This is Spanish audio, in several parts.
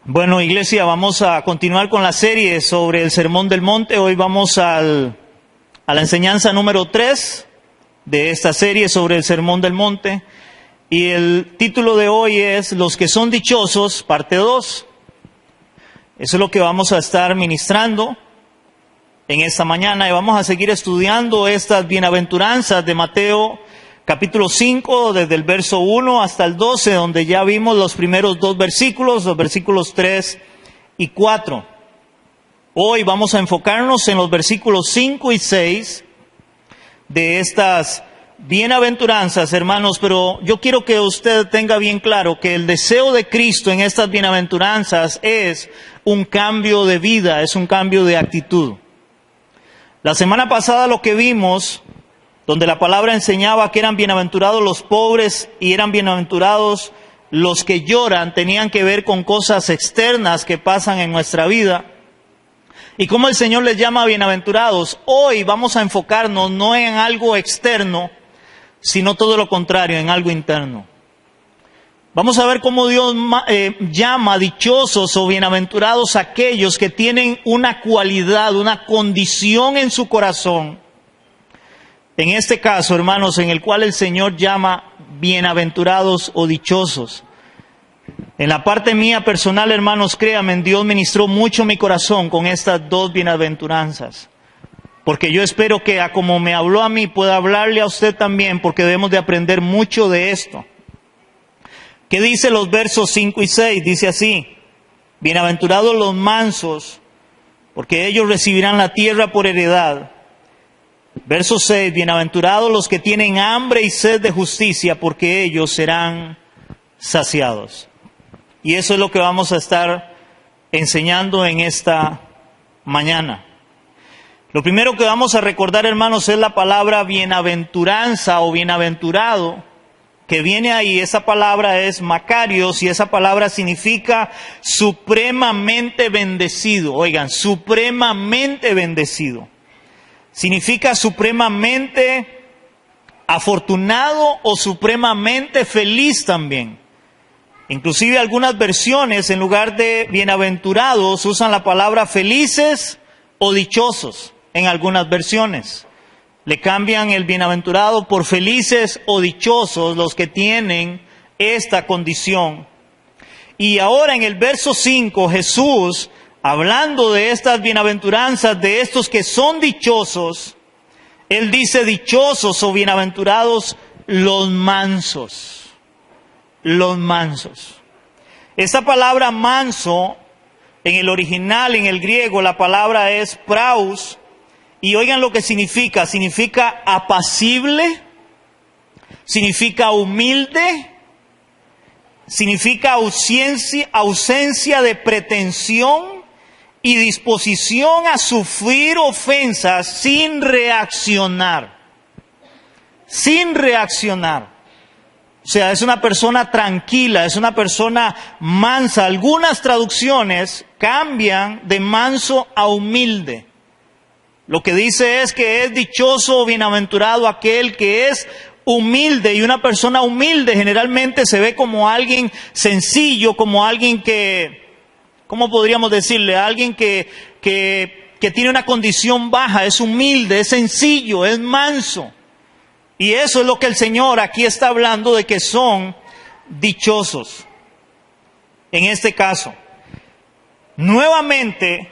Bueno, iglesia, vamos a continuar con la serie sobre el Sermón del Monte. Hoy vamos a la enseñanza número 3 de esta serie sobre el Sermón del Monte. Y el título de hoy es Los que son dichosos, parte 2. Eso es lo que vamos a estar ministrando en esta mañana. Y vamos a seguir estudiando estas bienaventuranzas de Mateo capítulo 5, desde el verso 1 hasta el 12, donde ya vimos los primeros dos versículos, los versículos 3 y 4. Hoy vamos a enfocarnos en los versículos 5 y 6 de estas bienaventuranzas, hermanos, pero yo quiero que usted tenga bien claro que el deseo de Cristo en estas bienaventuranzas es un cambio de vida, es un cambio de actitud. La semana pasada lo que vimos, donde la palabra enseñaba que eran bienaventurados los pobres y eran bienaventurados los que lloran, tenían que ver con cosas externas que pasan en nuestra vida. Y como el Señor les llama bienaventurados, hoy vamos a enfocarnos no en algo externo, sino todo lo contrario, en algo interno. Vamos a ver cómo Dios llama dichosos o bienaventurados a aquellos que tienen una cualidad, una condición en su corazón. En este caso, hermanos, en el cual el Señor llama bienaventurados o dichosos. En la parte mía personal, hermanos, créanme, Dios ministró mucho mi corazón con estas dos bienaventuranzas. Porque yo espero que como me habló a mí, pueda hablarle a usted también, porque debemos de aprender mucho de esto. ¿Qué dice los versos 5 y 6? Dice así: bienaventurados los mansos, porque ellos recibirán la tierra por heredad. Verso 6, bienaventurados los que tienen hambre y sed de justicia, porque ellos serán saciados. Y eso es lo que vamos a estar enseñando en esta mañana. Lo primero que vamos a recordar, hermanos, es la palabra bienaventuranza o bienaventurado, que viene ahí. Esa palabra es Macarios y esa palabra significa supremamente bendecido. Oigan, supremamente bendecido. Significa supremamente afortunado o supremamente feliz también. Inclusive algunas versiones, en lugar de bienaventurados, usan la palabra felices o dichosos en algunas versiones. Le cambian el bienaventurado por felices o dichosos los que tienen esta condición. Y ahora en el verso 5, Jesús, hablando de estas bienaventuranzas, de estos que son dichosos, Él dice dichosos o bienaventurados los mansos. Los mansos. Esta palabra manso, en el original, en el griego, la palabra es praus. Y oigan lo que significa. Significa apacible, significa humilde, significa ausencia de pretensión y disposición a sufrir ofensas sin reaccionar. Sin reaccionar. O sea, es una persona tranquila, es una persona mansa. Algunas traducciones cambian de manso a humilde. Lo que dice es que es dichoso o bienaventurado aquel que es humilde. Y una persona humilde generalmente se ve como alguien sencillo, como alguien que, ¿cómo podríamos decirle? Alguien que tiene una condición baja, es humilde, es sencillo, es manso. Y eso es lo que el Señor aquí está hablando de que son dichosos. En este caso, nuevamente,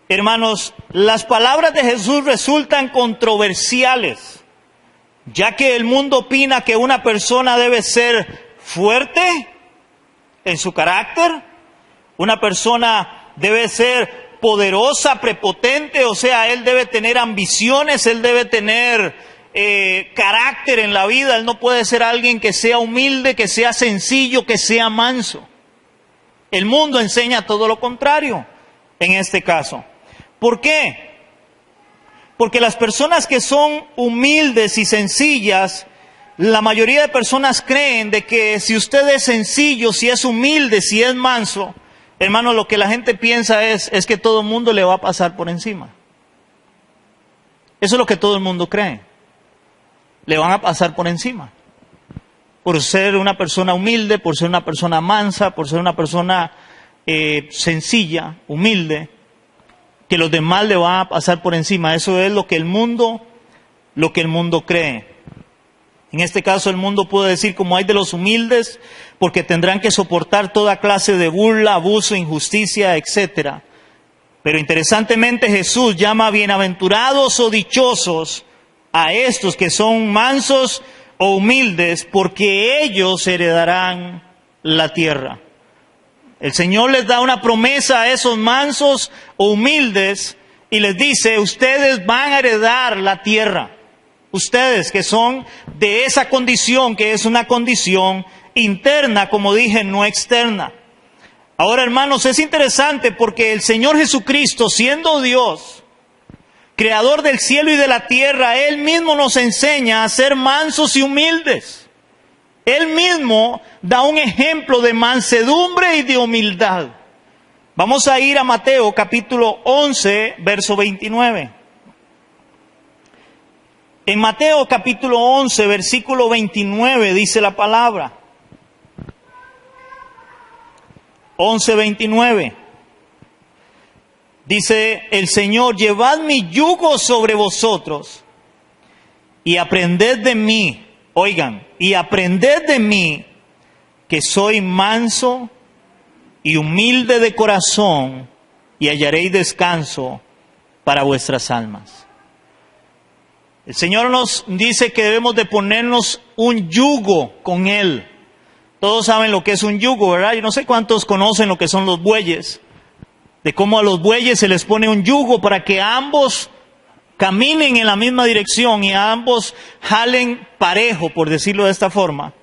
hermanos, las palabras de Jesús resultan controversiales, ya que el mundo opina que una persona debe ser fuerte en su carácter, una persona debe ser poderosa, prepotente, o sea, él debe tener ambiciones, él debe tener carácter en la vida. Él no puede ser alguien que sea humilde, que sea sencillo, que sea manso. El mundo enseña todo lo contrario en este caso. ¿Por qué? Porque las personas que son humildes y sencillas, la mayoría de personas creen de que si usted es sencillo, si es humilde, si es manso, hermano, lo que la gente piensa es que todo el mundo le va a pasar por encima. Eso es lo que todo el mundo cree. Le van a pasar por encima. Por ser una persona humilde, por ser una persona mansa, por ser una persona sencilla, humilde, que los demás le van a pasar por encima. Eso es lo que el mundo cree. En este caso el mundo puede decir como hay de los humildes, porque tendrán que soportar toda clase de burla, abuso, injusticia, etc. Pero interesantemente Jesús llama bienaventurados o dichosos a estos que son mansos o humildes, porque ellos heredarán la tierra. El Señor les da una promesa a esos mansos o humildes y les dice, ustedes van a heredar la tierra. Ustedes que son de esa condición, que es una condición interna, como dije, no externa. Ahora, hermanos, es interesante porque el Señor Jesucristo, siendo Dios, creador del cielo y de la tierra, Él mismo nos enseña a ser mansos y humildes. Él mismo da un ejemplo de mansedumbre y de humildad. Vamos a ir a Mateo capítulo 11, verso 29. En Mateo capítulo 11, versículo 29 dice la palabra. 11:29. Dice el Señor, llevad mi yugo sobre vosotros y aprended de mí, oigan, y aprended de mí, que soy manso y humilde de corazón, y hallaréis descanso para vuestras almas. El Señor nos dice que debemos de ponernos un yugo con Él. Todos saben lo que es un yugo, ¿verdad? Yo no sé cuántos conocen lo que son los bueyes. De cómo a los bueyes se les pone un yugo para que ambos caminen en la misma dirección y ambos jalen parejo, por decirlo de esta forma,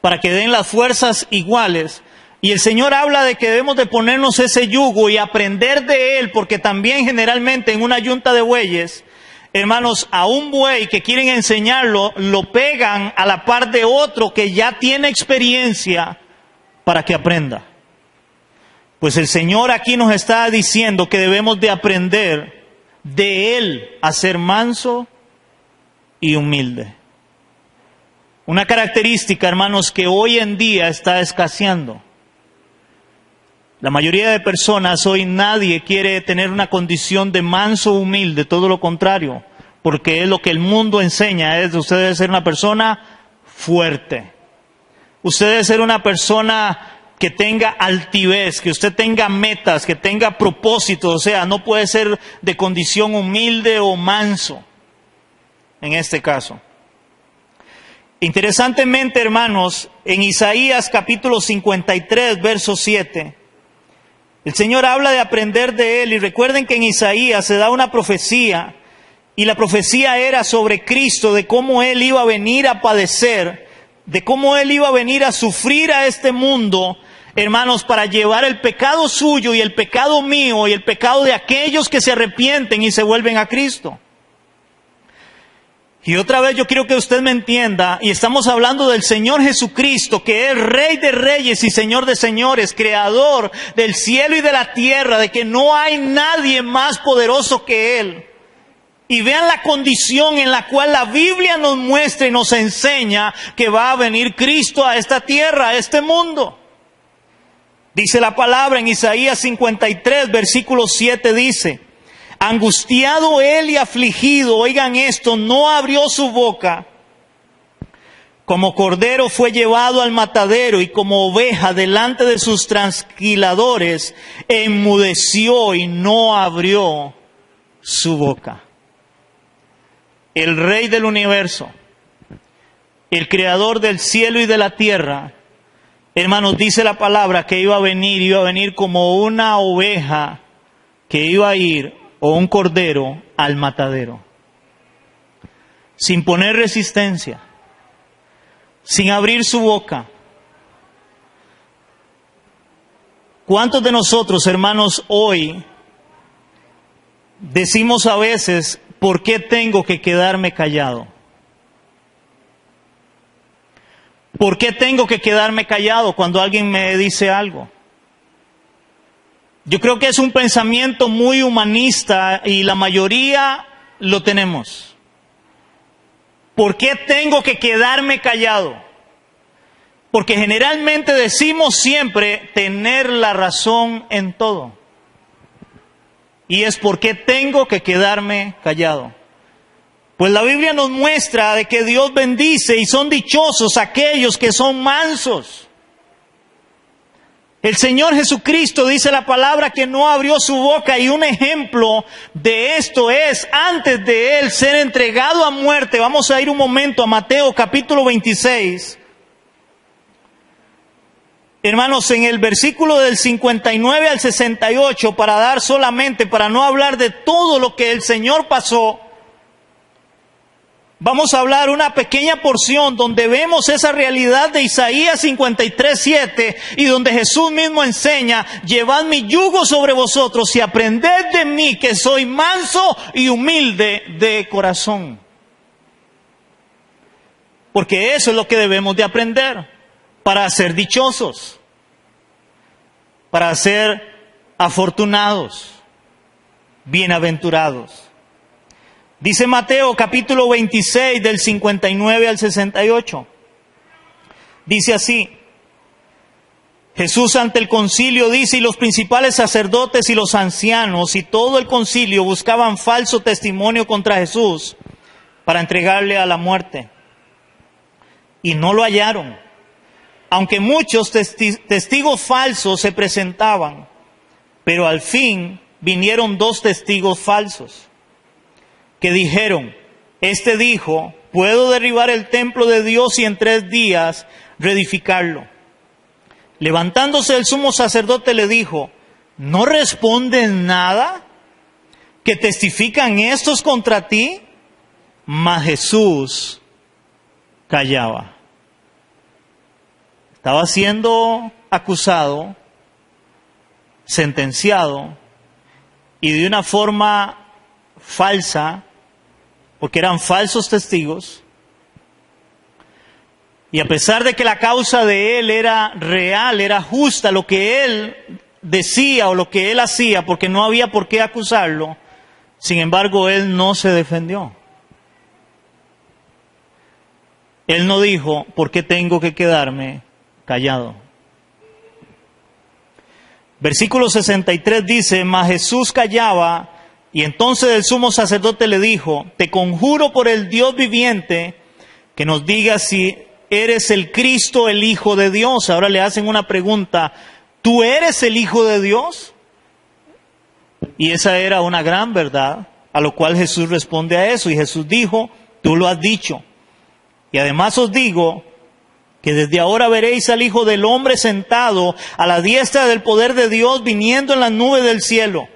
para que den las fuerzas iguales. Y el Señor habla de que debemos de ponernos ese yugo y aprender de Él, porque también generalmente en una yunta de bueyes, hermanos, a un buey que quieren enseñarlo, lo pegan a la par de otro que ya tiene experiencia para que aprenda. Pues el Señor aquí nos está diciendo que debemos de aprender de Él a ser manso y humilde. Una característica, hermanos, que hoy en día está escaseando. La mayoría de personas hoy, nadie quiere tener una condición de manso o humilde, todo lo contrario, porque es lo que el mundo enseña, es usted debe ser una persona fuerte. Usted debe ser una persona que tenga altivez, que usted tenga metas, que tenga propósitos, o sea, no puede ser de condición humilde o manso, en este caso. Interesantemente, hermanos, en Isaías capítulo 53, verso 7, el Señor habla de aprender de Él, y recuerden que en Isaías se da una profecía, y la profecía era sobre Cristo, de cómo Él iba a venir a padecer, de cómo Él iba a venir a sufrir a este mundo, hermanos, para llevar el pecado suyo y el pecado mío y el pecado de aquellos que se arrepienten y se vuelven a Cristo. Y otra vez yo quiero que usted me entienda, y estamos hablando del Señor Jesucristo, que es Rey de Reyes y Señor de Señores, Creador del cielo y de la tierra, de que no hay nadie más poderoso que Él. Y vean la condición en la cual la Biblia nos muestra y nos enseña que va a venir Cristo a esta tierra, a este mundo. Dice la palabra en Isaías 53, versículo 7, dice: angustiado él y afligido, oigan esto, no abrió su boca. Como cordero fue llevado al matadero, y como oveja delante de sus trasquiladores, enmudeció y no abrió su boca. El Rey del universo, el Creador del cielo y de la tierra, hermanos, dice la palabra que iba a venir como una oveja que iba a ir, o un cordero, al matadero, sin poner resistencia, sin abrir su boca. ¿Cuántos de nosotros, hermanos, hoy decimos a veces, ¿por qué tengo que quedarme callado? ¿Por qué tengo que quedarme callado cuando alguien me dice algo? Yo creo que es un pensamiento muy humanista y la mayoría lo tenemos. ¿Por qué tengo que quedarme callado? Porque generalmente decimos siempre tener la razón en todo. Y es porque tengo que quedarme callado. Pues la Biblia nos muestra de que Dios bendice y son dichosos aquellos que son mansos. El Señor Jesucristo dice la palabra que no abrió su boca, y un ejemplo de esto es antes de Él ser entregado a muerte. Vamos a ir un momento a Mateo capítulo 26. Hermanos, en el versículo del 59 al 68, para no hablar de todo lo que el Señor pasó, vamos a hablar una pequeña porción donde vemos esa realidad de Isaías 53:7 y donde Jesús mismo enseña: llevad mi yugo sobre vosotros y aprended de mí, que soy manso y humilde de corazón. Porque eso es lo que debemos de aprender para ser dichosos, para ser afortunados, bienaventurados. Dice Mateo capítulo 26 del 59 al 68. Dice así: Jesús ante el concilio dice: y los principales sacerdotes y los ancianos y todo el concilio buscaban falso testimonio contra Jesús para entregarle a la muerte. Y no lo hallaron, aunque muchos testigos falsos se presentaban. Pero al fin vinieron 2 testigos falsos, que dijeron: este dijo, puedo derribar el templo de Dios y en 3 días reedificarlo. Levantándose el sumo sacerdote le dijo: ¿no responden nada? ¿Que testifican estos contra ti? Mas Jesús callaba. Estaba siendo acusado, sentenciado, y de una forma falsa, porque eran falsos testigos. Y a pesar de que la causa de él era real, era justa, lo que él decía o lo que él hacía, porque no había por qué acusarlo, sin embargo él no se defendió. Él no dijo: ¿por qué tengo que quedarme callado? Versículo 63 dice: mas Jesús callaba, y entonces el sumo sacerdote le dijo: te conjuro por el Dios viviente que nos digas si eres el Cristo, el Hijo de Dios. Ahora le hacen una pregunta: ¿tú eres el Hijo de Dios? Y esa era una gran verdad, a lo cual Jesús responde a eso. Y Jesús dijo: tú lo has dicho. Y además os digo que desde ahora veréis al Hijo del Hombre sentado a la diestra del poder de Dios, viniendo en las nubes del cielo.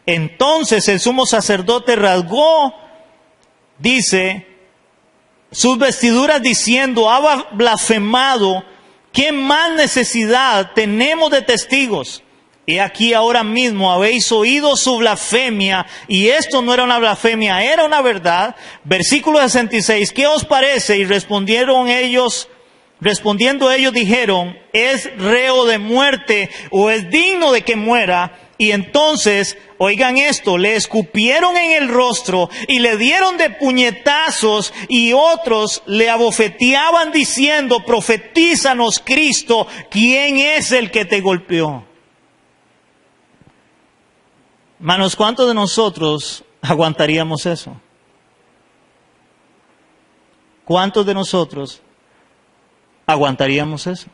Entonces el sumo sacerdote rasgó, dice, sus vestiduras diciendo: ha blasfemado, ¿qué más necesidad tenemos de testigos? He aquí ahora mismo habéis oído su blasfemia, y esto no era una blasfemia, era una verdad. Versículo 66, ¿qué os parece? Y respondiendo ellos dijeron: es reo de muerte, o es digno de que muera. Y entonces, oigan esto, le escupieron en el rostro y le dieron de puñetazos, y otros le abofeteaban diciendo: profetízanos, Cristo, ¿quién es el que te golpeó? Hermanos, ¿cuántos de nosotros aguantaríamos eso? ¿Cuántos de nosotros aguantaríamos eso?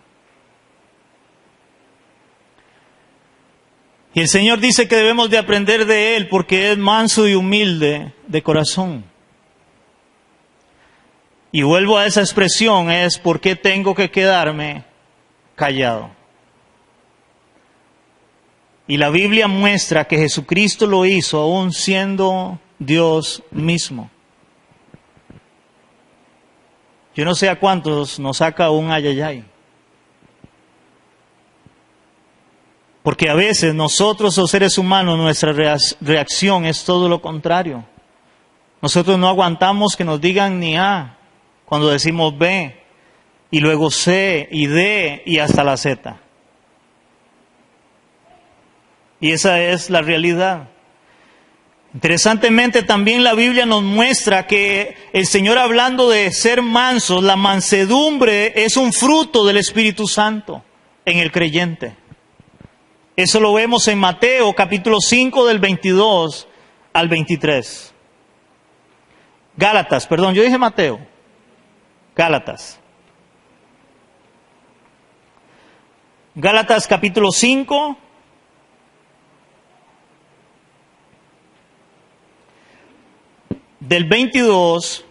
Y el Señor dice que debemos de aprender de Él porque es manso y humilde de corazón. Y vuelvo a esa expresión, es: ¿por qué tengo que quedarme callado? Y la Biblia muestra que Jesucristo lo hizo aún siendo Dios mismo. Yo no sé a cuántos nos saca un ayayay. Porque a veces nosotros, los seres humanos, nuestra reacción es todo lo contrario. Nosotros no aguantamos que nos digan ni A cuando decimos B, y luego C y D y hasta la Z. Y esa es la realidad. Interesantemente, también la Biblia nos muestra que el Señor, hablando de ser mansos, la mansedumbre es un fruto del Espíritu Santo en el creyente. Eso lo vemos en Mateo capítulo 5 del 22 al 23. Gálatas, perdón, yo dije Mateo. Gálatas. Gálatas capítulo 5. Del 22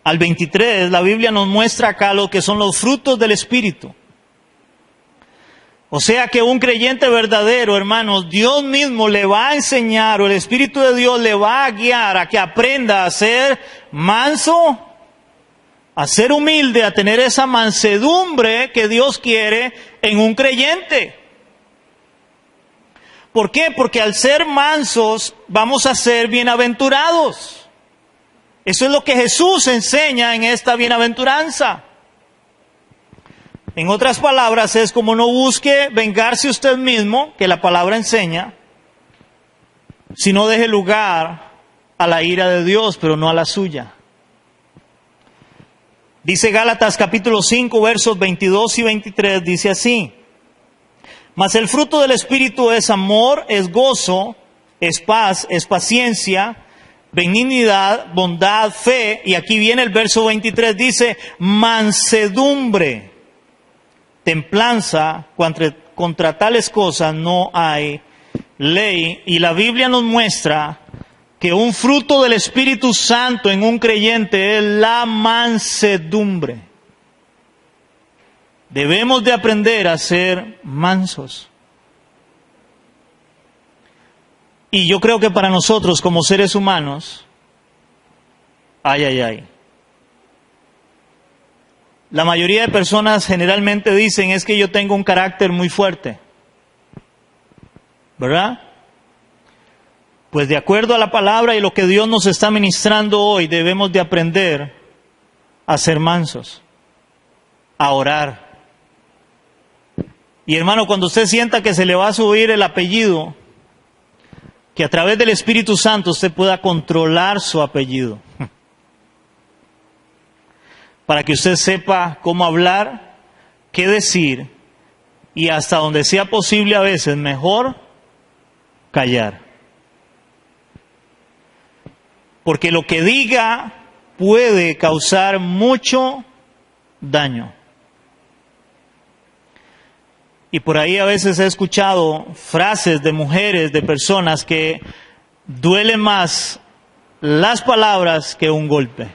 al 23, la Biblia nos muestra acá lo que son los frutos del Espíritu. O sea que un creyente verdadero, hermanos, Dios mismo le va a enseñar, o el Espíritu de Dios le va a guiar a que aprenda a ser manso, a ser humilde, a tener esa mansedumbre que Dios quiere en un creyente. ¿Por qué? Porque al ser mansos vamos a ser bienaventurados. Eso es lo que Jesús enseña en esta bienaventuranza. En otras palabras, es como no busque vengarse usted mismo, que la palabra enseña, sino deje lugar a la ira de Dios, pero no a la suya. Dice Gálatas capítulo 5, versos 22 y 23, dice así: mas el fruto del Espíritu es amor, es gozo, es paz, es paciencia, benignidad, bondad, fe, y aquí viene el verso 23, dice mansedumbre, templanza, contra tales cosas no hay ley. Y la Biblia nos muestra que un fruto del Espíritu Santo en un creyente es la mansedumbre. Debemos de aprender a ser mansos. Y yo creo que para nosotros como seres humanos, la mayoría de personas generalmente dicen es que yo tengo un carácter muy fuerte, ¿verdad? Pues de acuerdo a la palabra y lo que Dios nos está ministrando hoy, debemos de aprender a ser mansos, a orar. Y hermano, cuando usted sienta que se le va a subir el apellido, que a través del Espíritu Santo usted pueda controlar su apellido. Para que usted sepa cómo hablar, qué decir, y hasta donde sea posible a veces mejor callar. Porque lo que diga puede causar mucho daño. Y por ahí a veces he escuchado frases de mujeres, de personas que duelen más las palabras que un golpe.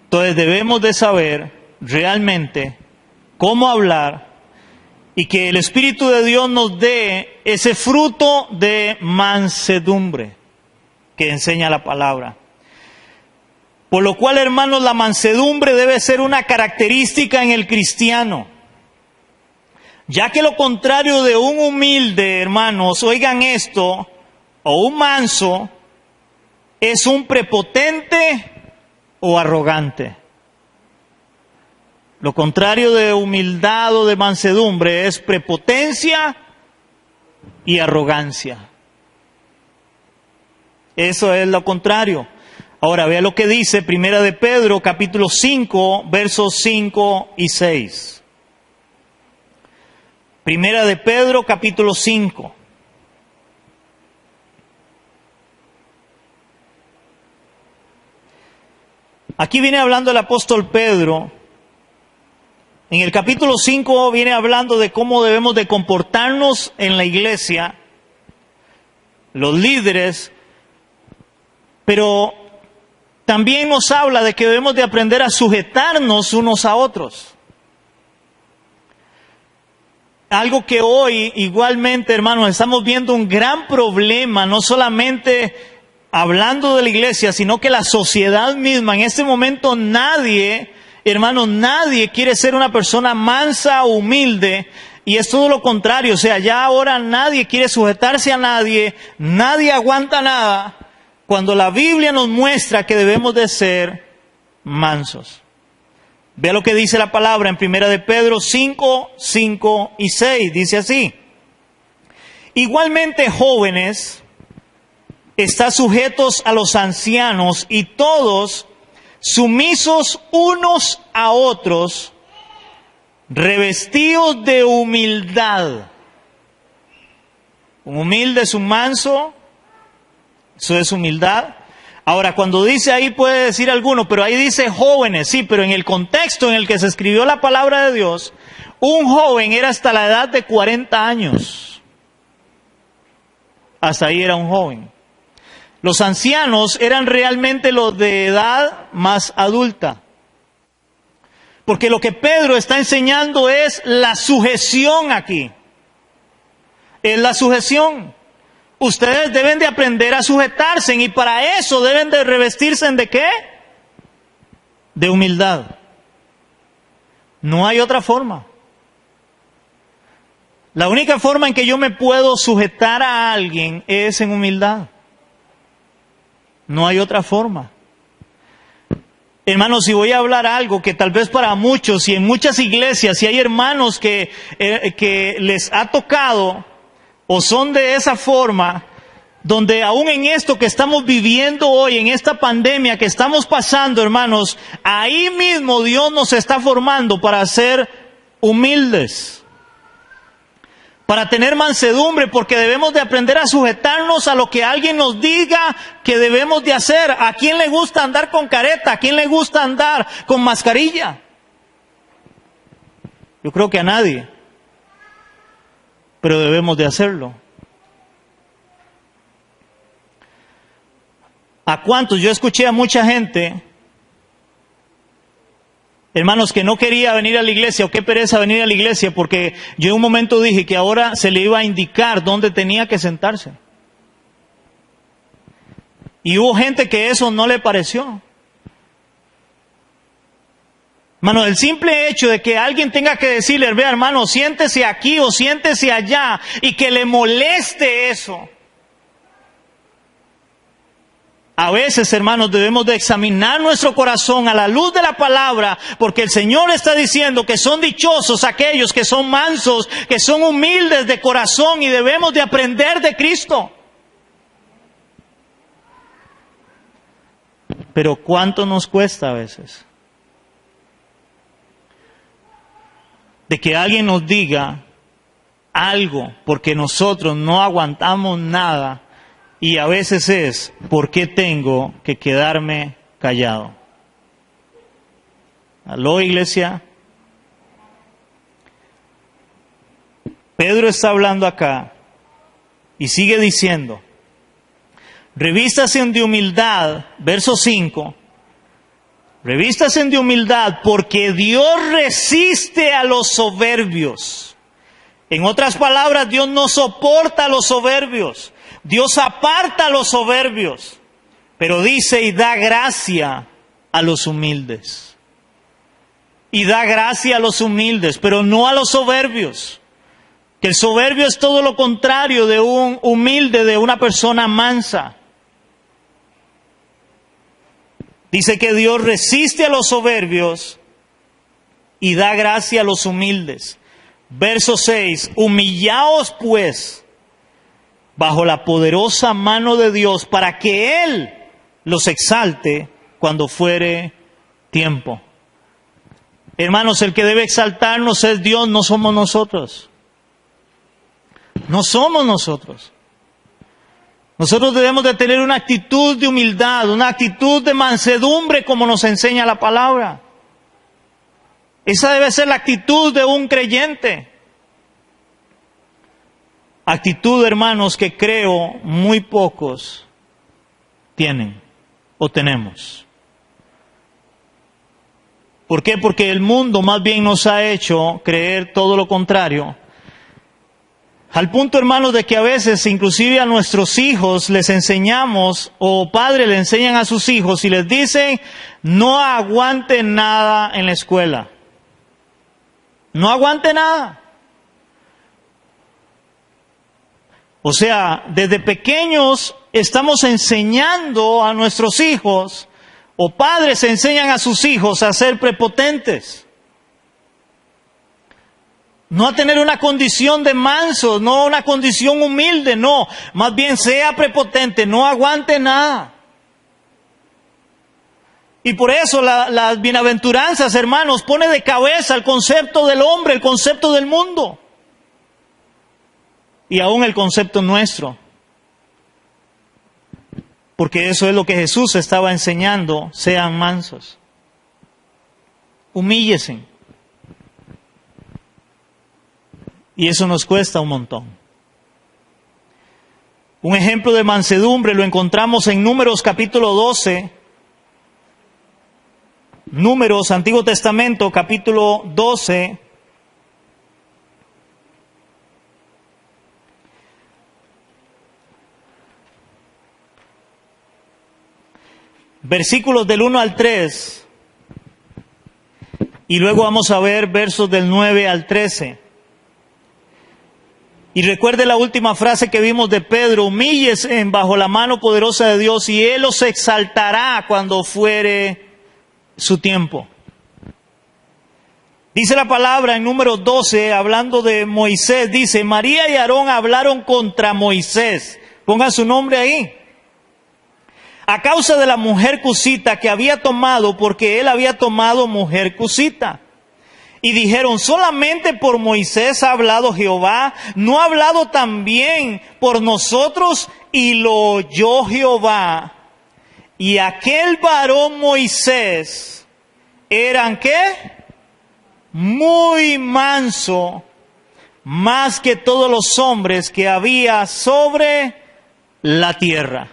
Entonces debemos de saber realmente cómo hablar y que el Espíritu de Dios nos dé ese fruto de mansedumbre que enseña la palabra. Por lo cual, hermanos, la mansedumbre debe ser una característica en el cristiano. Ya que lo contrario de un humilde, hermanos, oigan esto, o un manso, es un prepotente o arrogante. Lo contrario de humildad o de mansedumbre es prepotencia y arrogancia. Eso es lo contrario. Ahora vea lo que dice Primera de Pedro, capítulo 5, versos 5 y 6. Primera de Pedro, capítulo 5. Aquí viene hablando el apóstol Pedro. En el capítulo 5 viene hablando de cómo debemos de comportarnos en la iglesia, los líderes, pero también nos habla de que debemos de aprender a sujetarnos unos a otros. Algo que hoy igualmente, hermanos, estamos viendo un gran problema, no solamente hablando de la iglesia, sino que la sociedad misma. En este momento nadie, hermanos, nadie quiere ser una persona mansa o humilde, y es todo lo contrario. O sea, ya ahora nadie quiere sujetarse a nadie, nadie aguanta nada, cuando la Biblia nos muestra que debemos de ser mansos. Vea lo que dice la palabra en Primera de Pedro 5, 5 y 6. Dice así: Igualmente, jóvenes, está sujetos a los ancianos y todos sumisos unos a otros, revestidos de humildad. Un humilde es un manso, eso es humildad. Ahora, cuando dice ahí puede decir alguno, pero ahí dice jóvenes, sí, pero en el contexto en el que se escribió la palabra de Dios, un joven era hasta la edad de 40 años. Hasta ahí era un joven. Los ancianos eran realmente los de edad más adulta. Porque lo que Pedro está enseñando es la sujeción aquí. Es la sujeción. Ustedes deben de aprender a sujetarse y para eso deben de revestirse ¿de qué? De humildad. No hay otra forma. La única forma en que yo me puedo sujetar a alguien es en humildad. No hay otra forma. Hermanos, si voy a hablar algo que tal vez para muchos y en muchas iglesias, si hay hermanos que les ha tocado o son de esa forma, donde aún en esto que estamos viviendo hoy, en esta pandemia que estamos pasando, hermanos, ahí mismo Dios nos está formando para ser humildes, para tener mansedumbre, porque debemos de aprender a sujetarnos a lo que alguien nos diga que debemos de hacer. ¿A quién le gusta andar con careta? ¿A quién le gusta andar con mascarilla? Yo creo que a nadie. Pero debemos de hacerlo. ¿A cuántos? Yo escuché a mucha gente, hermanos, que no quería venir a la iglesia, o qué pereza venir a la iglesia, porque yo en un momento dije que ahora se le iba a indicar dónde tenía que sentarse. Y hubo gente que eso no le pareció. Hermano, el simple hecho de que alguien tenga que decirle, vea hermano, siéntese aquí o siéntese allá, y que le moleste eso. A veces, hermanos, debemos de examinar nuestro corazón a la luz de la palabra, porque el Señor está diciendo que son dichosos aquellos que son mansos, que son humildes de corazón, y debemos de aprender de Cristo. Pero ¿cuánto nos cuesta a veces? De que alguien nos diga algo porque nosotros no aguantamos nada, y a veces es, ¿por qué tengo que quedarme callado? ¿Aló, iglesia? Pedro está hablando acá y sigue diciendo, revístase de humildad, verso 5, revístase de humildad porque Dios resiste a los soberbios. En otras palabras, Dios no soporta a los soberbios. Dios aparta a los soberbios, pero dice y da gracia a los humildes. Y da gracia a los humildes, pero no a los soberbios. Que el soberbio es todo lo contrario de un humilde, de una persona mansa. Dice que Dios resiste a los soberbios y da gracia a los humildes. Verso 6, humillaos pues bajo la poderosa mano de Dios, para que Él los exalte cuando fuere tiempo. Hermanos, el que debe exaltarnos es Dios, no somos nosotros. No somos nosotros. Nosotros debemos de tener una actitud de humildad, una actitud de mansedumbre, como nos enseña la palabra. Esa debe ser la actitud de un creyente. Actitud, hermanos, que creo muy pocos tienen o tenemos. ¿Por qué? Porque el mundo más bien nos ha hecho creer todo lo contrario. Al punto, hermanos, de que a veces, inclusive a nuestros hijos, les enseñamos, o padres le enseñan a sus hijos y les dicen, no aguante nada en la escuela. No aguante nada. O sea, desde pequeños estamos enseñando a nuestros hijos, o padres enseñan a sus hijos a ser prepotentes. No a tener una condición de manso, no una condición humilde, no. Más bien sea prepotente, no aguante nada. Y por eso las bienaventuranzas, hermanos, pone de cabeza el concepto del hombre, el concepto del mundo. Y aún el concepto nuestro. Porque eso es lo que Jesús estaba enseñando, sean mansos. Humíllese. Y eso nos cuesta un montón. Un ejemplo de mansedumbre lo encontramos en Números capítulo 12. Números, Antiguo Testamento, capítulo 12. Versículos del 1 al 3. Y luego vamos a ver versos del 9 al 13. Y recuerde la última frase que vimos de Pedro: humíllese bajo la mano poderosa de Dios y Él os exaltará cuando fuere su tiempo. Dice la palabra en Números 12, hablando de Moisés, dice: María y Aarón hablaron contra Moisés. Pongan su nombre ahí. A causa de la mujer cusita que había tomado, porque él había tomado mujer cusita. Y dijeron: solamente por Moisés ha hablado Jehová, ¿no ha hablado también por nosotros? Y lo oyó Jehová. Y aquel varón Moisés, ¿eran qué? Muy manso, más que todos los hombres que había sobre la tierra.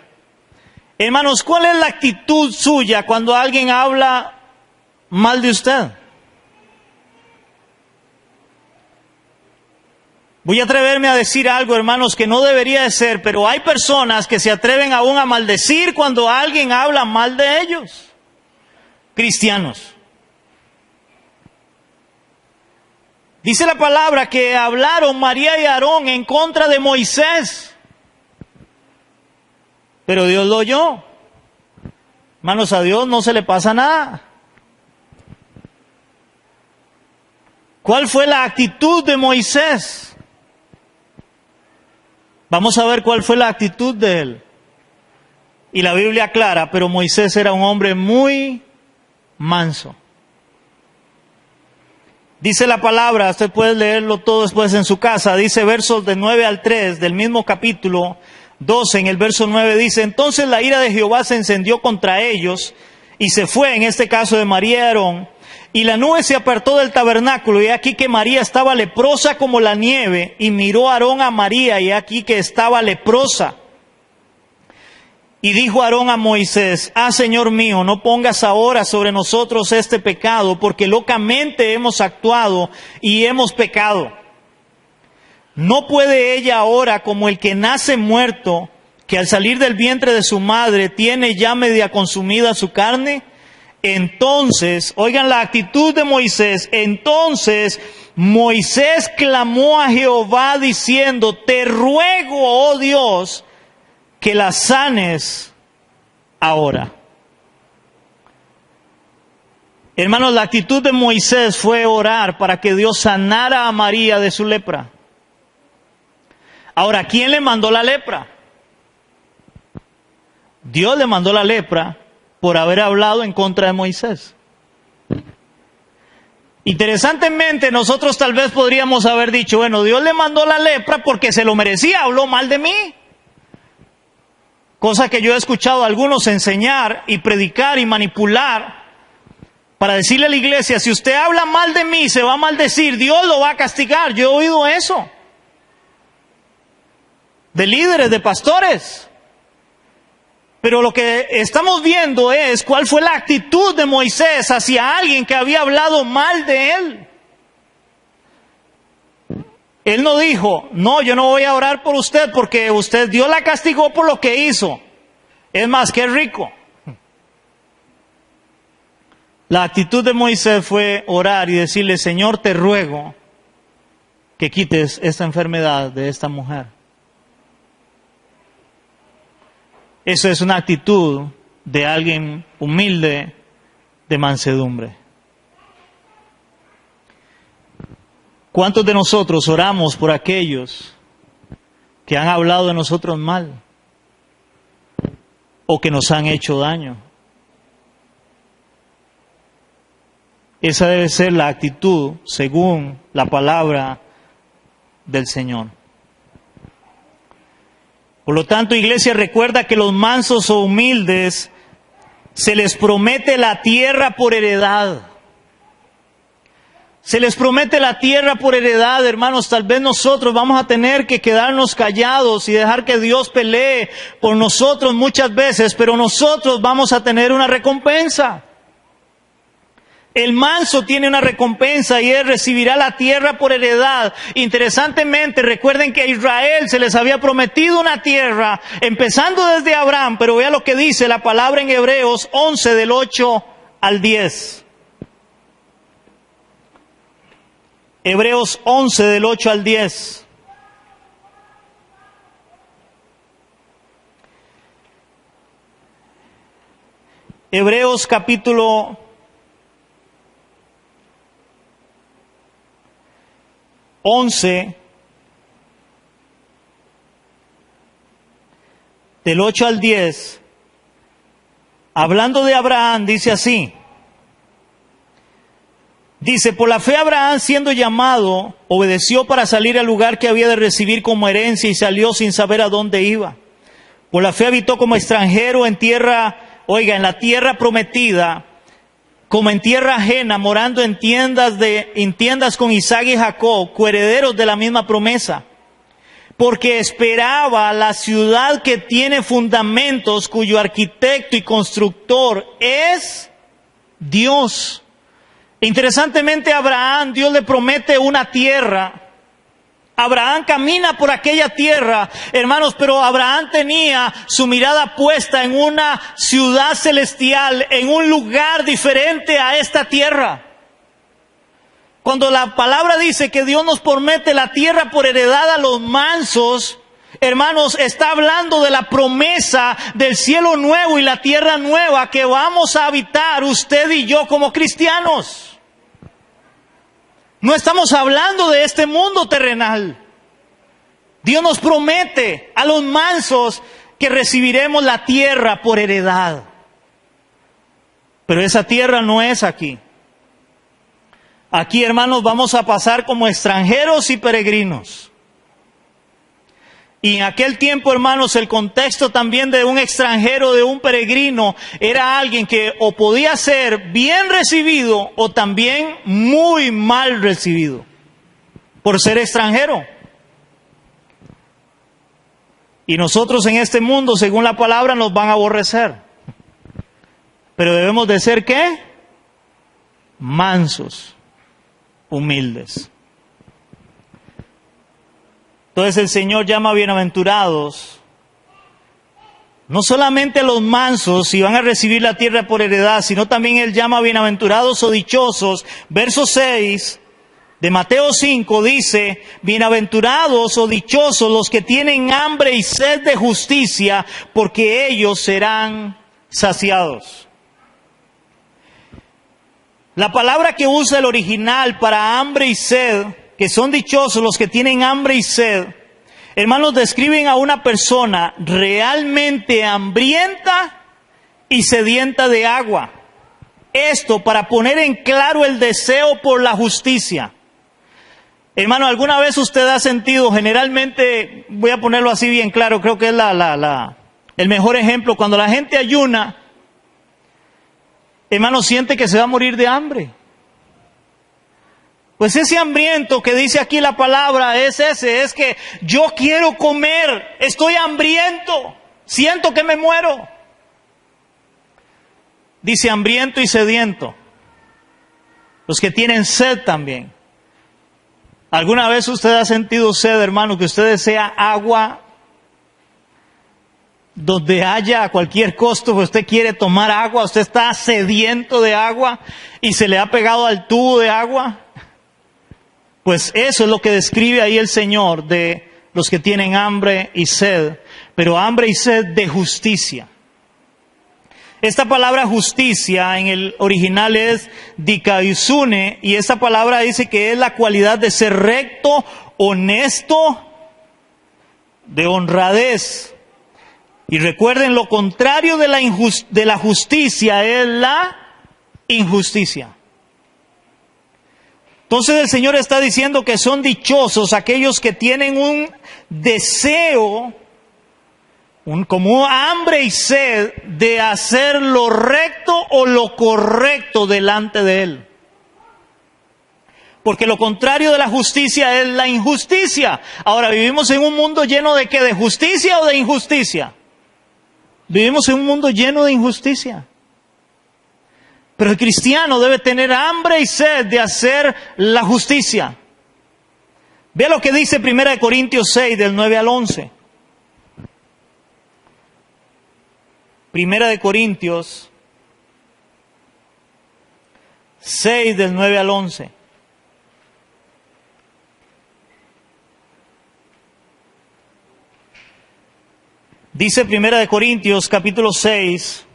Hermanos, ¿cuál es la actitud suya cuando alguien habla mal de usted? Voy a atreverme a decir algo, hermanos, que no debería de ser, pero hay personas que se atreven aún a maldecir cuando alguien habla mal de ellos. Cristianos. Dice la palabra que hablaron María y Aarón en contra de Moisés. Pero Dios lo oyó. Hermanos, a Dios no se le pasa nada. ¿Cuál fue la actitud de Moisés? Vamos a ver cuál fue la actitud de él. Y la Biblia aclara, pero Moisés era un hombre muy manso. Dice la palabra, usted puede leerlo todo después en su casa, dice versos de 9 al 3 del mismo capítulo 12, en el verso 9 dice: entonces la ira de Jehová se encendió contra ellos y se fue, en este caso de María y Aarón, y la nube se apartó del tabernáculo, y aquí que María estaba leprosa como la nieve, y miró Aarón a María, y aquí que estaba leprosa. Y dijo Aarón a Moisés: Señor mío, no pongas ahora sobre nosotros este pecado, porque locamente hemos actuado y hemos pecado. ¿No puede ella ahora, como el que nace muerto, que al salir del vientre de su madre tiene ya media consumida su carne? Entonces, oigan la actitud de Moisés. Entonces Moisés clamó a Jehová diciendo: te ruego, oh Dios, que la sanes ahora. Hermanos, la actitud de Moisés fue orar para que Dios sanara a María de su lepra. Ahora, ¿quién le mandó la lepra? Dios le mandó la lepra por haber hablado en contra de Moisés. Interesantemente, nosotros tal vez podríamos haber dicho: bueno, Dios le mandó la lepra porque se lo merecía, habló mal de mí. Cosa que yo he escuchado a algunos enseñar y predicar y manipular para decirle a la iglesia: si usted habla mal de mí, se va a maldecir, Dios lo va a castigar. Yo he oído eso de líderes, de pastores. Pero lo que estamos viendo es cuál fue la actitud de Moisés hacia alguien que había hablado mal de él. Él no dijo: no, yo no voy a orar por usted porque usted, Dios la castigó por lo que hizo. Es más, qué rico. La actitud de Moisés fue orar y decirle: Señor, te ruego que quites esta enfermedad de esta mujer. Eso es una actitud de alguien humilde, de mansedumbre. ¿Cuántos de nosotros oramos por aquellos que han hablado de nosotros mal o que nos han hecho daño? Esa debe ser la actitud según la palabra del Señor. Por lo tanto, iglesia, recuerda que los mansos o humildes se les promete la tierra por heredad. Se les promete la tierra por heredad, hermanos. Tal vez nosotros vamos a tener que quedarnos callados y dejar que Dios pelee por nosotros muchas veces, pero nosotros vamos a tener una recompensa. El manso tiene una recompensa y él recibirá la tierra por heredad. Interesantemente, recuerden que a Israel se les había prometido una tierra, empezando desde Abraham, pero vea lo que dice la palabra en Hebreos 11 del 8 al 10. Hebreos 11 del 8 al 10. Hebreos capítulo 11, del 8 al 10, hablando de Abraham, dice así. Dice, por la fe Abraham, siendo llamado, obedeció para salir al lugar que había de recibir como herencia y salió sin saber a dónde iba. Por la fe habitó como extranjero en en la tierra prometida, como en tierra ajena, morando en tiendas con Isaac y Jacob, coherederos de la misma promesa. Porque esperaba la ciudad que tiene fundamentos, cuyo arquitecto y constructor es Dios. Interesantemente, a Abraham, Dios le promete una tierra. Abraham camina por aquella tierra, hermanos, pero Abraham tenía su mirada puesta en una ciudad celestial, en un lugar diferente a esta tierra. Cuando la palabra dice que Dios nos promete la tierra por heredad a los mansos, hermanos, está hablando de la promesa del cielo nuevo y la tierra nueva que vamos a habitar usted y yo como cristianos. No estamos hablando de este mundo terrenal. Dios nos promete a los mansos que recibiremos la tierra por heredad. Pero esa tierra no es aquí. Aquí, hermanos, vamos a pasar como extranjeros y peregrinos. Y en aquel tiempo, hermanos, el contexto también de un extranjero, de un peregrino, era alguien que o podía ser bien recibido o también muy mal recibido por ser extranjero. Y nosotros en este mundo, según la palabra, nos van a aborrecer. Pero debemos de ser, ¿qué? Mansos, humildes. Entonces el Señor llama bienaventurados, no solamente a los mansos si van a recibir la tierra por heredad, sino también Él llama bienaventurados o dichosos. Verso 6 de Mateo 5 dice, bienaventurados o dichosos los que tienen hambre y sed de justicia, porque ellos serán saciados. La palabra que usa el original para hambre y sed, que son dichosos los que tienen hambre y sed, hermanos, describen a una persona realmente hambrienta y sedienta de agua. Esto para poner en claro el deseo por la justicia. Hermano, ¿alguna vez usted ha sentido, generalmente, voy a ponerlo así bien claro, creo que es el mejor ejemplo, cuando la gente ayuna, hermano, siente que se va a morir de hambre? Pues ese hambriento que dice aquí la palabra es que yo quiero comer, estoy hambriento, siento que me muero. Dice hambriento y sediento. Los que tienen sed también. ¿Alguna vez usted ha sentido sed, hermano, que usted desea agua donde haya a cualquier costo, pues usted quiere tomar agua, usted está sediento de agua y se le ha pegado al tubo de agua? Pues eso es lo que describe ahí el Señor de los que tienen hambre y sed, pero hambre y sed de justicia. Esta palabra justicia en el original es dikaioune, y esta palabra dice que es la cualidad de ser recto, honesto, de honradez. Y recuerden, lo contrario de la justicia es la injusticia. Entonces el Señor está diciendo que son dichosos aquellos que tienen un deseo, como hambre y sed de hacer lo recto o lo correcto delante de Él. Porque lo contrario de la justicia es la injusticia. Ahora, ¿vivimos en un mundo lleno de qué? ¿De justicia o de injusticia? Vivimos en un mundo lleno de injusticia. Pero el cristiano debe tener hambre y sed de hacer la justicia. Vea lo que dice 1 Corintios 6, del 9 al 11. 1 Corintios 6, del 9 al 11. Dice 1 Corintios capítulo 6,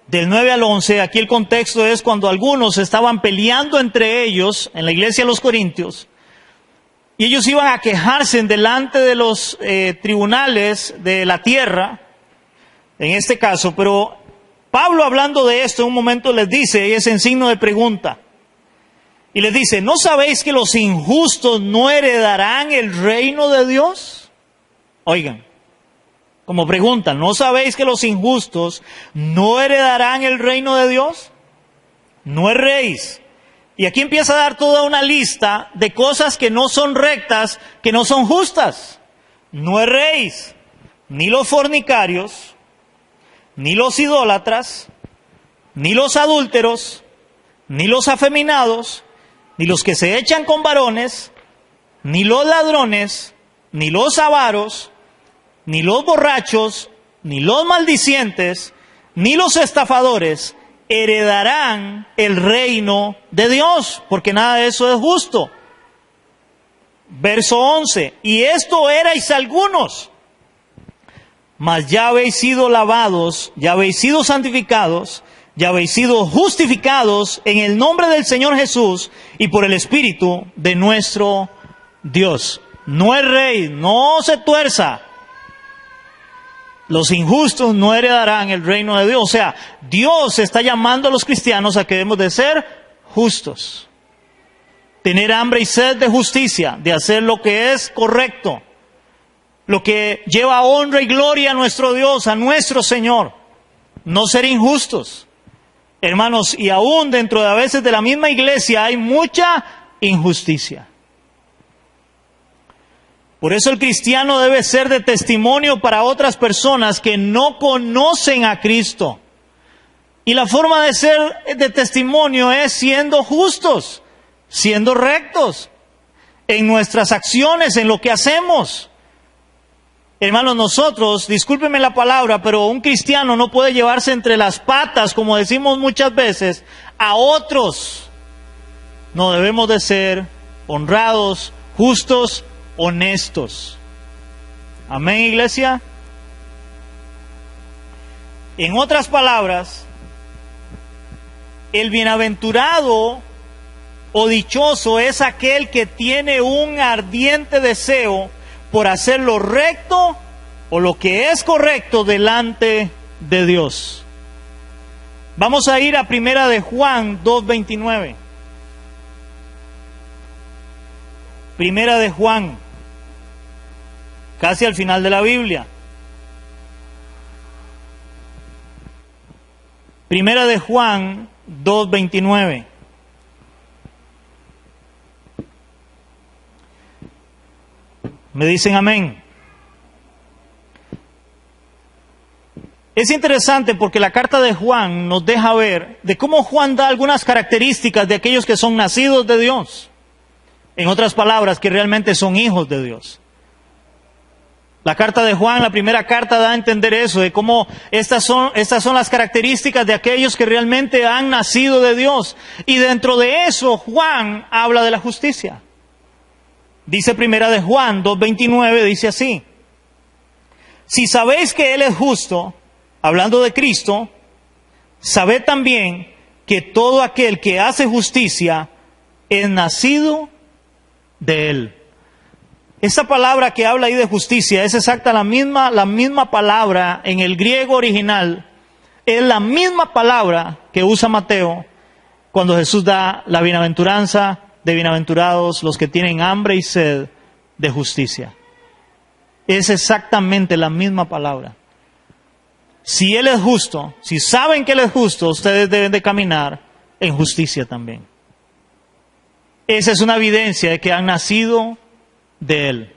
del 9 al 11, aquí el contexto es cuando algunos estaban peleando entre ellos en la iglesia de los Corintios, y ellos iban a quejarse delante de los tribunales de la tierra, en este caso, pero Pablo, hablando de esto, en un momento les dice, y es en signo de pregunta, y les dice: ¿no sabéis que los injustos no heredarán el reino de Dios? Oigan, como pregunta, ¿no sabéis que los injustos no heredarán el reino de Dios? No erréis. Y aquí empieza a dar toda una lista de cosas que no son rectas, que no son justas. No erréis, ni los fornicarios, ni los idólatras, ni los adúlteros, ni los afeminados, ni los que se echan con varones, ni los ladrones, ni los avaros, ni los borrachos, ni los maldicientes, ni los estafadores heredarán el reino de Dios, porque nada de eso es justo. Verso 11, y esto erais algunos, mas ya habéis sido lavados, ya habéis sido santificados, ya habéis sido justificados en el nombre del Señor Jesús y por el Espíritu de nuestro Dios. No erréis, no se tuerza. Los injustos no heredarán el reino de Dios. O sea, Dios está llamando a los cristianos a que debemos de ser justos. Tener hambre y sed de justicia, de hacer lo que es correcto. Lo que lleva honra y gloria a nuestro Dios, a nuestro Señor. No ser injustos. Hermanos, y aún dentro de a veces de la misma iglesia hay mucha injusticia. Por eso el cristiano debe ser de testimonio para otras personas que no conocen a Cristo. Y la forma de ser de testimonio es siendo justos, siendo rectos en nuestras acciones, en lo que hacemos. Hermanos, nosotros, discúlpenme la palabra, pero un cristiano no puede llevarse entre las patas, como decimos muchas veces, a otros. No, debemos de ser honrados, justos, honestos. Amén, iglesia. En otras palabras, el bienaventurado o dichoso es aquel que tiene un ardiente deseo por hacer lo recto o lo que es correcto delante de Dios. Vamos a ir a 1 de Juan 2:29. 1 de Juan, casi al final de la Biblia. 1 de Juan 2:29. ¿Me dicen amén? Es interesante porque la carta de Juan nos deja ver de cómo Juan da algunas características de aquellos que son nacidos de Dios. En otras palabras, que realmente son hijos de Dios. La carta de Juan, la primera carta, da a entender eso, de cómo estas son las características de aquellos que realmente han nacido de Dios. Y dentro de eso, Juan habla de la justicia. Dice 1 de Juan 2:29, dice así: si sabéis que Él es justo, hablando de Cristo, sabed también que todo aquel que hace justicia es nacido de Él. Esa palabra que habla ahí de justicia es exacta la misma palabra en el griego original. Es la misma palabra que usa Mateo cuando Jesús da la bienaventuranza de bienaventurados los que tienen hambre y sed de justicia. Es exactamente la misma palabra. Si Él es justo, si saben que Él es justo, ustedes deben de caminar en justicia también. Esa es una evidencia de que han nacido de Él.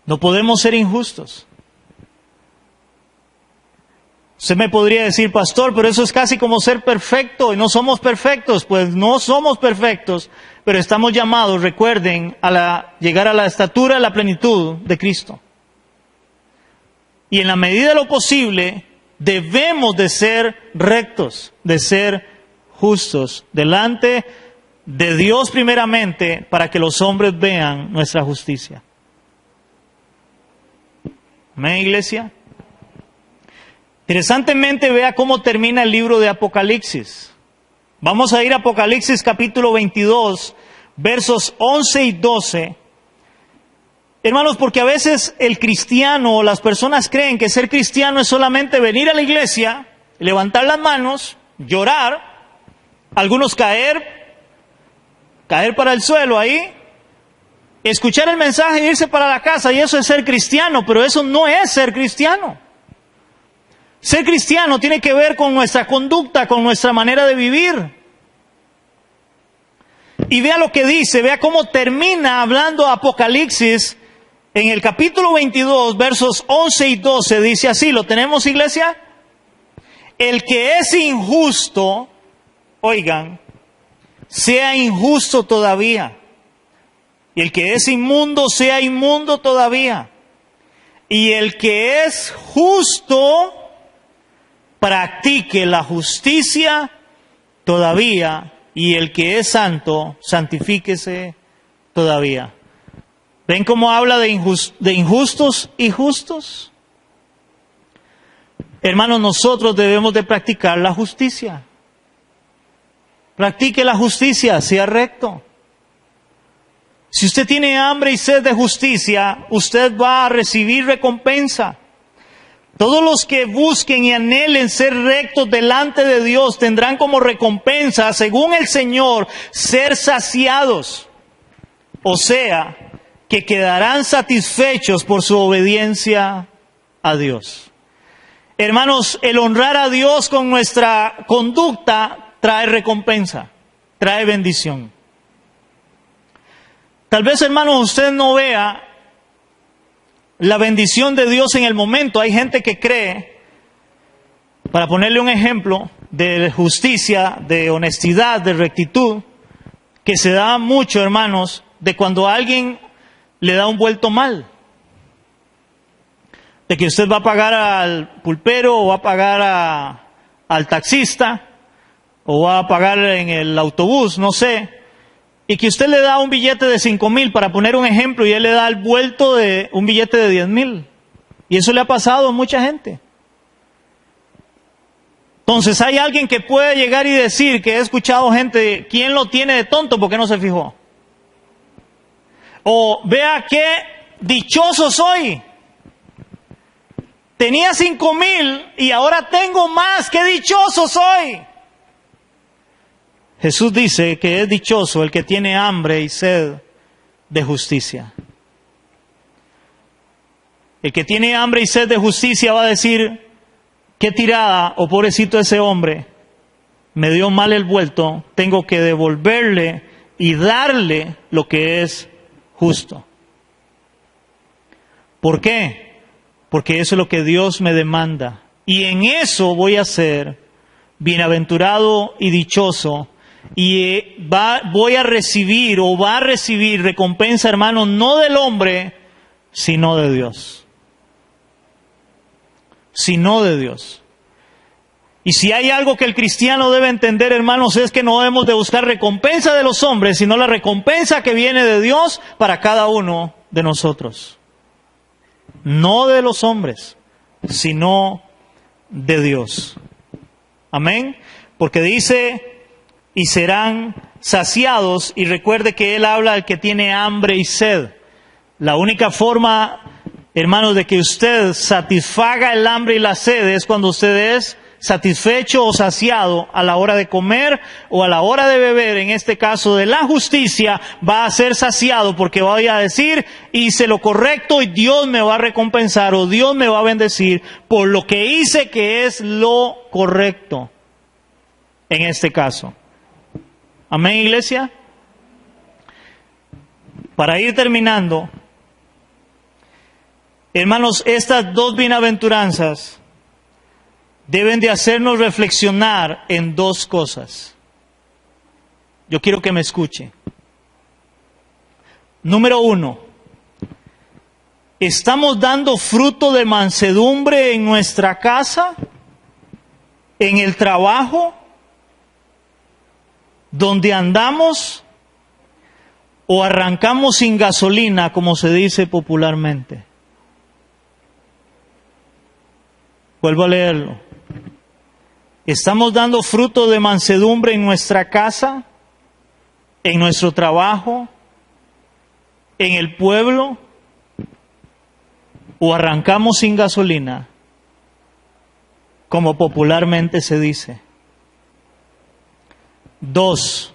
No podemos ser injustos. Usted me podría decir, pastor, pero eso es casi como ser perfecto y no somos perfectos. Pues no somos perfectos, pero estamos llamados, recuerden, llegar a la estatura, a la plenitud de Cristo. Y en la medida de lo posible, debemos de ser rectos, de ser justos delante de Dios primeramente, para que los hombres vean nuestra justicia. Amén, iglesia. Interesantemente, vea cómo termina el libro de Apocalipsis. Vamos a ir a Apocalipsis capítulo 22, versos 11 y 12. Hermanos, porque a veces el cristiano o las personas creen que ser cristiano es solamente venir a la iglesia, levantar las manos, llorar, algunos caer para el suelo ahí, escuchar el mensaje e irse para la casa, y eso es ser cristiano, pero eso no es ser cristiano. Ser cristiano tiene que ver con nuestra conducta, con nuestra manera de vivir. Y vea lo que dice, vea cómo termina hablando Apocalipsis en el capítulo 22, versos 11 y 12, dice así, ¿lo tenemos, iglesia? El que es injusto, oigan, sea injusto todavía. Y el que es inmundo, sea inmundo todavía. Y el que es justo, practique la justicia todavía, y el que es santo, santifíquese todavía. ¿Ven cómo habla de injustos y justos? Hermanos, nosotros debemos de practicar la justicia. Practique la justicia, sea recto. Si usted tiene hambre y sed de justicia, usted va a recibir recompensa. Todos los que busquen y anhelen ser rectos delante de Dios tendrán como recompensa, según el Señor, ser saciados. O sea, que quedarán satisfechos por su obediencia a Dios. Hermanos, el honrar a Dios con nuestra conducta trae recompensa, trae bendición. Tal vez, hermanos, usted no vea la bendición de Dios en el momento. Hay gente que cree, para ponerle un ejemplo de justicia, de honestidad, de rectitud, que se da mucho, hermanos, de cuando alguien le da un vuelto mal. De que usted va a pagar al pulpero o va a pagar al taxista o va a pagar en el autobús, no sé. Y que usted le da un billete de 5,000, para poner un ejemplo, y él le da el vuelto de un billete de 10,000. Y eso le ha pasado a mucha gente. Entonces hay alguien que puede llegar y decir, que he escuchado gente, ¿quién lo tiene de tonto? ¿Por qué no se fijó? O vea qué dichoso soy. Tenía 5,000 y ahora tengo más. ¡Qué dichoso soy! Jesús dice que es dichoso el que tiene hambre y sed de justicia. El que tiene hambre y sed de justicia va a decir, qué tirada, o pobrecito ese hombre, me dio mal el vuelto, tengo que devolverle y darle lo que es justo. ¿Por qué? Porque eso es lo que Dios me demanda. Y en eso voy a ser bienaventurado y dichoso. Y voy a recibir, o va a recibir recompensa, hermano, no del hombre, sino de Dios. Sino de Dios. Y si hay algo que el cristiano debe entender, hermanos, es que no debemos de buscar recompensa de los hombres, sino la recompensa que viene de Dios para cada uno de nosotros. No de los hombres, sino de Dios. Amén. Porque dice, y serán saciados, y recuerde que Él habla al que tiene hambre y sed. La única forma, hermanos, de que usted satisfaga el hambre y la sed es cuando usted es satisfecho o saciado a la hora de comer o a la hora de beber. En este caso de la justicia, va a ser saciado porque voy a decir, hice lo correcto y Dios me va a recompensar o Dios me va a bendecir por lo que hice, que es lo correcto en este caso. Amén, iglesia. Para ir terminando, hermanos, estas dos bienaventuranzas deben de hacernos reflexionar en dos cosas. Yo quiero que me escuche. Número 1, ¿estamos dando fruto de mansedumbre en nuestra casa, en el trabajo, donde andamos, o arrancamos sin gasolina, como se dice popularmente? Vuelvo a leerlo. ¿Estamos dando fruto de mansedumbre en nuestra casa, en nuestro trabajo, en el pueblo, o arrancamos sin gasolina, como popularmente se dice? 2,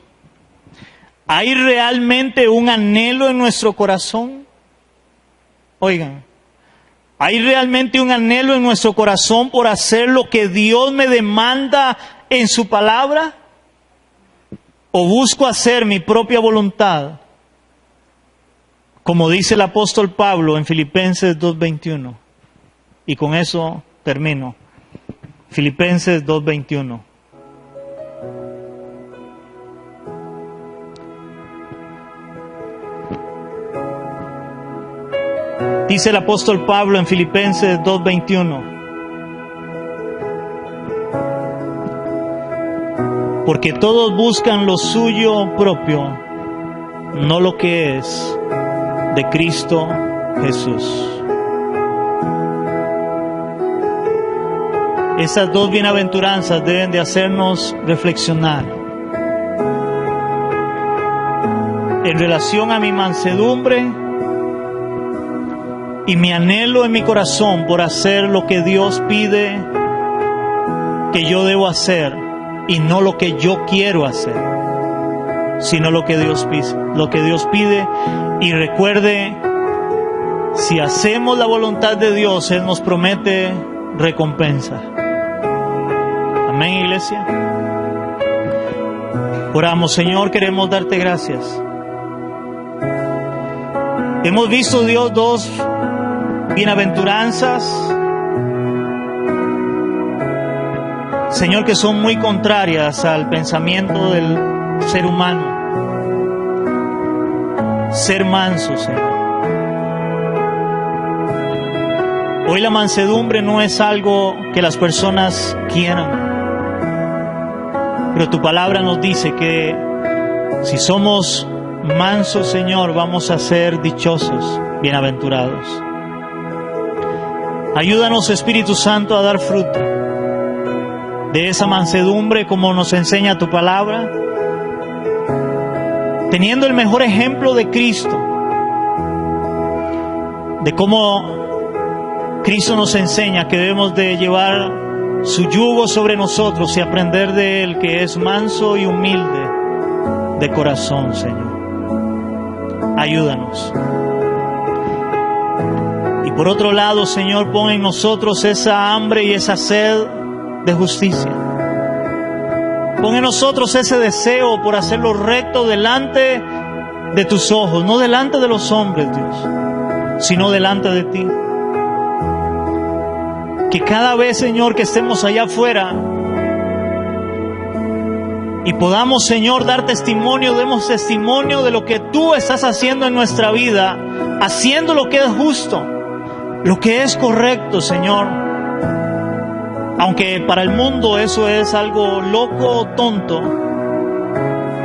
¿hay realmente un anhelo en nuestro corazón? Oigan, ¿hay realmente un anhelo en nuestro corazón por hacer lo que Dios me demanda en su palabra? ¿O busco hacer mi propia voluntad? Como dice el apóstol Pablo en Filipenses 2:21. Y con eso termino. Filipenses 2:21. Dice el apóstol Pablo en Filipenses 2:21. Porque todos buscan lo suyo propio, no lo que es de Cristo Jesús. Esas dos bienaventuranzas deben de hacernos reflexionar en relación a mi mansedumbre y mi anhelo en mi corazón por hacer lo que Dios pide que yo debo hacer, y no lo que yo quiero hacer, sino lo que Dios pide. Y recuerde, si hacemos la voluntad de Dios, Él nos promete recompensa. Amén, iglesia. Oramos. Señor, queremos darte gracias. Hemos visto, Dios, dos bienaventuranzas, Señor, que son muy contrarias al pensamiento del ser humano. Ser manso, Señor. Hoy la mansedumbre no es algo que las personas quieran, pero tu palabra nos dice que si somos mansos, Señor, vamos a ser dichosos, bienaventurados. Ayúdanos, Espíritu Santo, a dar fruto de esa mansedumbre como nos enseña tu palabra, teniendo el mejor ejemplo de Cristo, de cómo Cristo nos enseña que debemos de llevar su yugo sobre nosotros y aprender de Él, que es manso y humilde de corazón, Señor. Ayúdanos. Y por otro lado, Señor, pon en nosotros esa hambre y esa sed de justicia. Pon en nosotros ese deseo por hacer lo recto delante de tus ojos, no delante de los hombres, Dios, sino delante de ti. Que cada vez, Señor, que estemos allá afuera y podamos, Señor, dar testimonio, demos testimonio de lo que tú estás haciendo en nuestra vida, haciendo lo que es justo, lo que es correcto, Señor. Aunque para el mundo eso es algo loco o tonto,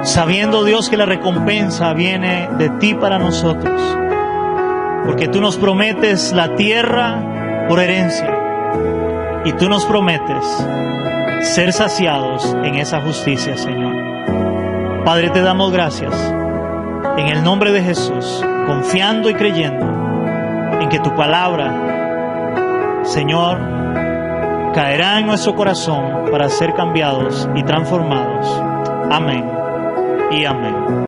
sabiendo, Dios, que la recompensa viene de ti para nosotros, porque tú nos prometes la tierra por herencia. Y tú nos prometes ser saciados en esa justicia, Señor. Padre, te damos gracias en el nombre de Jesús, confiando y creyendo en que tu palabra, Señor, caerá en nuestro corazón para ser cambiados y transformados. Amén y amén.